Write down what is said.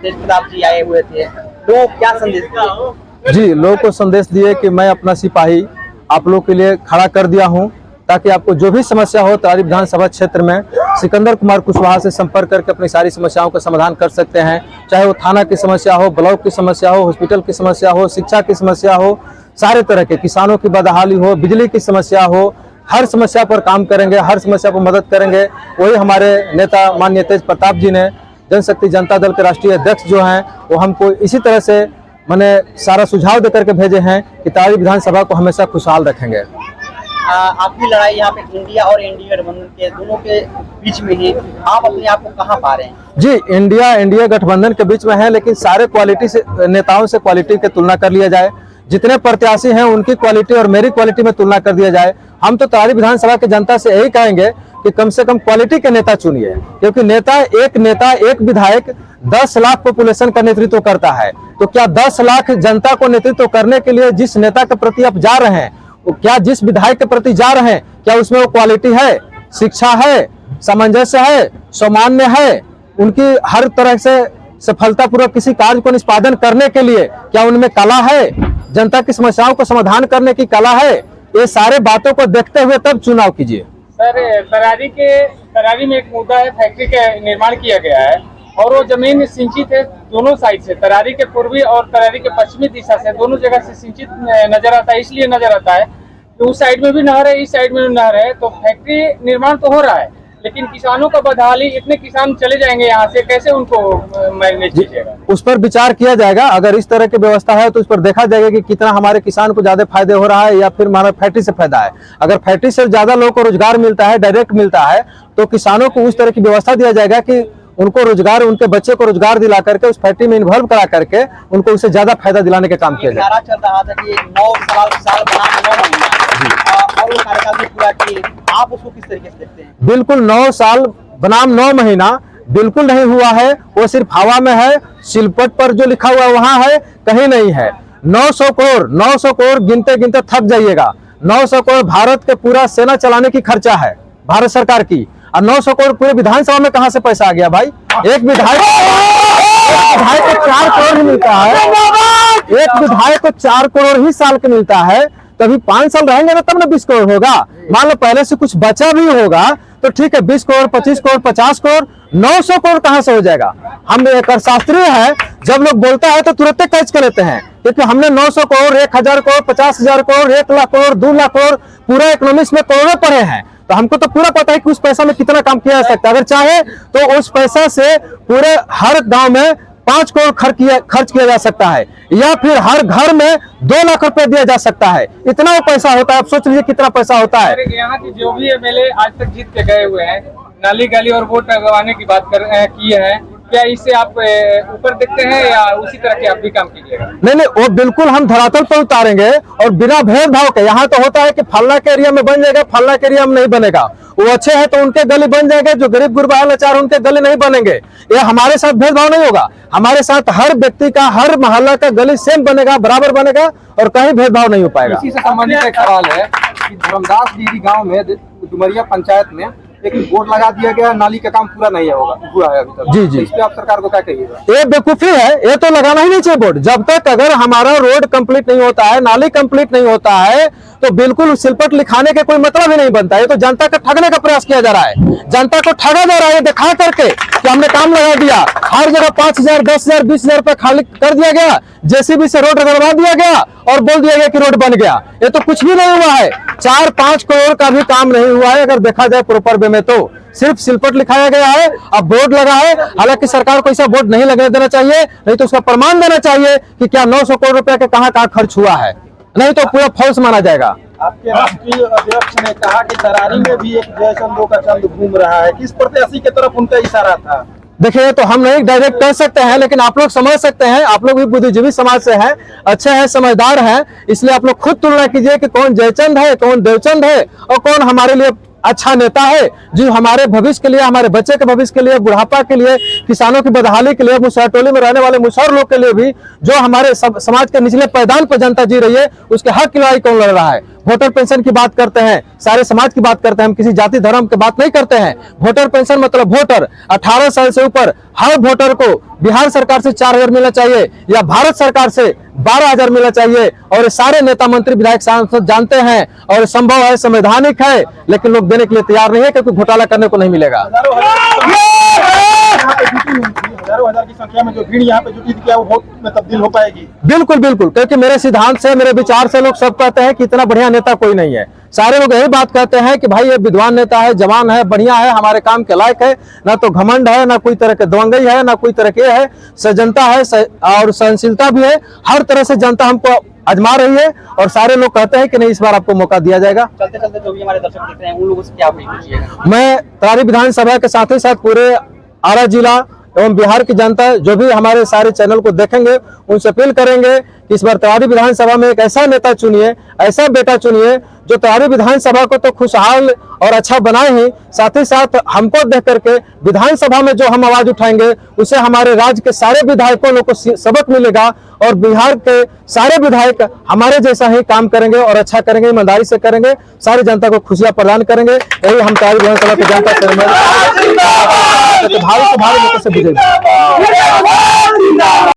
तेज प्रताप जी आए हुए थे, तो क्या संदेश दिए? जी, लोगों को संदेश दिए कि मैं अपना सिपाही आप लोग के लिए खड़ा कर दिया हूं, ताकि आपको जो भी समस्या हो तरारी विधानसभा क्षेत्र में सिकंदर कुमार कुशवाहा से संपर्क करके अपनी सारी समस्याओं का समाधान कर सकते हैं। चाहे वो थाना की समस्या हो, ब्लॉक की समस्या हो, हॉस्पिटल की समस्या हो, शिक्षा की समस्या हो, सारे तरह के, किसानों की बदहाली हो, बिजली की समस्या हो, हर समस्या पर काम करेंगे, हर समस्या पर मदद करेंगे। वही हमारे नेता माननीय तेज प्रताप जी ने, जनशक्ति जनता दल के राष्ट्रीय अध्यक्ष जो हैं, वो हमको इसी तरह से मैंने सारा सुझाव देकर के भेजे हैं कि तरारी विधानसभा को हमेशा खुशहाल रखेंगे। आपकी लड़ाई यहाँ पे इंडिया और एनडीए गठबंधन के दोनों के बीच में ही, आप अपने आप को कहाँ पा रहे हैं? जी, इंडिया एनडीए गठबंधन के बीच में है, लेकिन सारे क्वालिटी से नेताओं से क्वालिटी की तुलना कर लिया जाए, जितने प्रत्याशी हैं उनकी क्वालिटी और मेरी क्वालिटी में तुलना कर दिया जाए। हम तो तरारी विधानसभा की जनता से यही कहेंगे कि कम से कम क्वालिटी के नेता चुनिए, क्योंकि नेता एक विधायक 10 लाख पॉपुलेशन का नेतृत्व करता है। तो क्या 10 लाख जनता को नेतृत्व करने के लिए जिस नेता के प्रति आप जा रहे हैं, क्या जिस विधायक के प्रति जा रहे हैं, क्या उसमें वो क्वालिटी है, शिक्षा है, सामंजस्य है, सामान्य है, उनकी हर तरह से सफलतापूर्वक किसी कार्य को निष्पादन करने के लिए क्या उनमें कला है, जनता की समस्याओं को समाधान करने की कला है? ये सारे बातों को देखते हुए तब चुनाव कीजिए। सर, तरारी में एक मुद्दा है, फैक्ट्री का निर्माण किया गया है और वो जमीन सिंचित है दोनों साइड से, तरारी के पूर्वी और तरारी के पश्चिमी दिशा से, दोनों जगह से सिंचित नजर आता है। इसलिए नजर आता है कि उस साइड में भी नहर है, इस साइड में भी नहर है, तो फैक्ट्री निर्माण तो हो रहा है, लेकिन किसानों का बदहाली, इतने किसान चले जाएंगे यहाँ से, कैसे उनको मैनेज कीजिएगा? उस पर विचार किया जाएगा। अगर इस तरह की व्यवस्था है तो उस पर देखा जाएगा कि कितना हमारे किसान को ज्यादा फायदे हो रहा है या फिर हमारा फैक्ट्री से फायदा है। अगर फैक्ट्री से ज्यादा लोगों को रोजगार मिलता है, डायरेक्ट मिलता है, तो किसानों को उस तरह की व्यवस्था दिया जाएगा कि उनको रोजगार, उनके बच्चे को रोजगार दिला करके उस फैक्ट्री में इन्वॉल्व करा करके उनको उससे ज्यादा फायदा दिलाने का काम किया जाए। नारा चल रहा था कि 9 साल बनाम 9 महीना, और वो कार्यकाल भी पूरा किए, आप उसको किस तरीके से देखते हैं? बिल्कुल 9 साल बनाम 9 महीना बिल्कुल नहीं हुआ है, वो सिर्फ हवा में है, शिलपट पर जो लिखा हुआ वहां है, कहीं नहीं है। 900 करोड़ गिनते गिनते थक जाइएगा। 900 करोड़ भारत के पूरा सेना चलाने की खर्चा है भारत सरकार की, और 900 करोड़ पूरे विधानसभा में कहां से पैसा आ गया भाई? एक विधायक को 4 करोड़ ही मिलता है, एक विधायक को 4 करोड़ ही साल के मिलता है, तभी 5 साल रहेंगे ना तब ना 20 करोड़ होगा। मान लो पहले से कुछ बचा भी होगा तो ठीक है, 20 करोड़, 25 करोड़, 50 करोड़, 900 करोड़ कहां से हो जाएगा? हम एक शास्त्रीय है, जब लोग बोलता है तो तुरंत कैच कर लेते हैं, क्योंकि हमने 900 करोड़, 1000 करोड़, 50,000 करोड़, 1 लाख करोड़, 2 लाख करोड़, पूरा इकोनॉमिक्स में करोड़ों पढ़े हैं, तो हमको तो पूरा पता है कि उस पैसा में कितना काम किया जा सकता है। अगर चाहे तो उस पैसा से पूरे हर गांव में 5 करोड़ खर्च किया जा सकता है, या फिर हर घर में 2 लाख रुपए दिया जा सकता है। इतना वो पैसा होता है, आप सोच लीजिए कितना पैसा होता है। यहाँ की जो भी एमएलए आज तक जीत के गए हुए हैं, नाली गली और वोट लगवाने की बात की है, क्या इससे आप ऊपर देखते हैं या उसी तरह के आप भी काम कीजिएगा? नहीं, वो बिल्कुल हम धरातल पर उतारेंगे और बिना भेदभाव के। यहाँ तो होता है कि फलना के एरिया में बन जाएगा, फलना के एरिया में नहीं बनेगा। वो अच्छे हैं तो उनके गली बन जाएंगे, जो गरीब गुरबा लाचार उनके गली नहीं बनेंगे। ये हमारे साथ भेदभाव नहीं होगा, हमारे साथ हर व्यक्ति का, हर मोहल्ला का गली सेम बनेगा, बराबर बनेगा, और कहीं भेदभाव नहीं हो पाएगा। इसी से संबंधित एक सवाल है कि धर्मदास डीरी गांव में डुमरिया पंचायत में एक बोर्ड लगा दिया गया, नाली का काम पूरा नहीं हुआ है अभी तक। जी जी, इस पे आप सरकार को क्या कहिएगा? ये बेवकूफी है, ये तो लगाना ही नहीं चाहिए बोर्ड। जब तक अगर हमारा रोड कंप्लीट नहीं होता है, नाली कंप्लीट नहीं होता है, तो बिल्कुल सिलपट लिखाने के कोई मतलब ही नहीं बनता है। ये तो जनता को ठगने का प्रयास किया जा रहा है, जनता को ठगा जा रहा है दिखा करके कि हमने काम लगा दिया। हर जगह 5,000, 10,000, 20,000 रुपए खाली कर दिया गया, जेसीबी से रोड रगड़वा दिया गया और बोल दिया गया कि रोड बन गया। ये तो कुछ भी नहीं हुआ है, 4-5 करोड़ का भी काम नहीं हुआ है। अगर देखा जाए प्रॉपर वे में तो सिर्फ सिलपट लिखाया गया है, अब बोर्ड लगा है। हालांकि सरकार को ऐसा बोर्ड नहीं लगने देना चाहिए, नहीं तो उसका प्रमाण देना चाहिए कि क्या 900 करोड़ रुपए के कहां खर्च हुआ है, नहीं तो पूरा फॉल्स माना जाएगा। आपके राष्ट्रीय अध्यक्ष ने कहा कि तरारी में भी एक जयचंदो का चंद घूम रहा है, किस प्रत्याशी की तरफ उनका इशारा था? देखिए, तो हम नहीं डायरेक्ट कर सकते हैं, लेकिन आप लोग समझ सकते हैं। आप लोग भी बुद्धिजीवी समाज से हैं, अच्छे हैं, समझदार हैं, इसलिए आप लोग खुद तुलना कीजिए कि कौन जयचंद है, कौन देवचंद है, और कौन हमारे लिए अच्छा नेता है जो हमारे भविष्य के लिए, हमारे बच्चे के भविष्य के लिए, बुढ़ापा के लिए, किसानों की बदहाली के लिए, मुसहर टोली में रहने वाले मुसहर लोग के लिए भी, जो हमारे समाज के निचले पैदान पर जनता जी रही है, उसके हक की लड़ाई कौन लड़ रहा है? वोटर पेंशन की बात करते हैं, सारे समाज की बात करते हैं, हम किसी जाति धर्म की बात नहीं करते हैं। वोटर पेंशन मतलब वोटर 18 साल से ऊपर हर वोटर को बिहार सरकार से 4,000 मिलना चाहिए या भारत सरकार से 12,000 मिलना चाहिए। और ये सारे नेता मंत्री विधायक सांसद जानते हैं और संभव है, संवैधानिक है, लेकिन लोग देने के लिए तैयार नहीं है क्योंकि घोटाला करने को नहीं मिलेगा। हजारों हजार की संख्या में जो भीड़ यहाँ पे जुटी थी, क्या वो वोट में तब्दील हो पाएगी? बिल्कुल बिल्कुल, क्योंकि मेरे सिद्धांत से, मेरे विचार से लोग सब कहते हैं कि इतना बढ़िया नेता कोई नहीं है। सारे लोग यही बात कहते हैं कि भाई ये विद्वान नेता है, जवान है, बढ़िया है, हमारे काम के लायक है, ना तो घमंड है, ना कोई तरह के दबंगई है, ना कोई तरह के है, सज्जनता है और सहनशीलता भी है। हर तरह से जनता हमको आजमा रही है और सारे लोग कहते हैं कि नहीं, इस बार आपको मौका दिया जाएगा। चलते चलते जो भी हमारे दर्शक देख रहे हैं उन लोगों से क्या अपील कीजिएगा? मैं तरारी विधानसभा के साथ ही साथ पूरे आरा जिला एवं बिहार की जनता जो भी हमारे सारे चैनल को देखेंगे उनसे अपील करेंगे कि इस बार तरारी विधानसभा में एक ऐसा नेता चुनिए, ऐसा बेटा चुनिए जो तरारी विधानसभा को तो खुशहाल और अच्छा बनाए ही, साथ ही साथ हमको देख करके विधानसभा में जो हम आवाज उठाएंगे उसे हमारे राज्य के सारे विधायकों लोग को सबक मिलेगा और बिहार के सारे विधायक हमारे जैसा ही काम करेंगे और अच्छा करेंगे, ईमानदारी से करेंगे, सारी जनता को खुशियां प्रदान करेंगे। यही हम तरारी विधानसभा की जनता से भारी से भारी लोगों से विजय।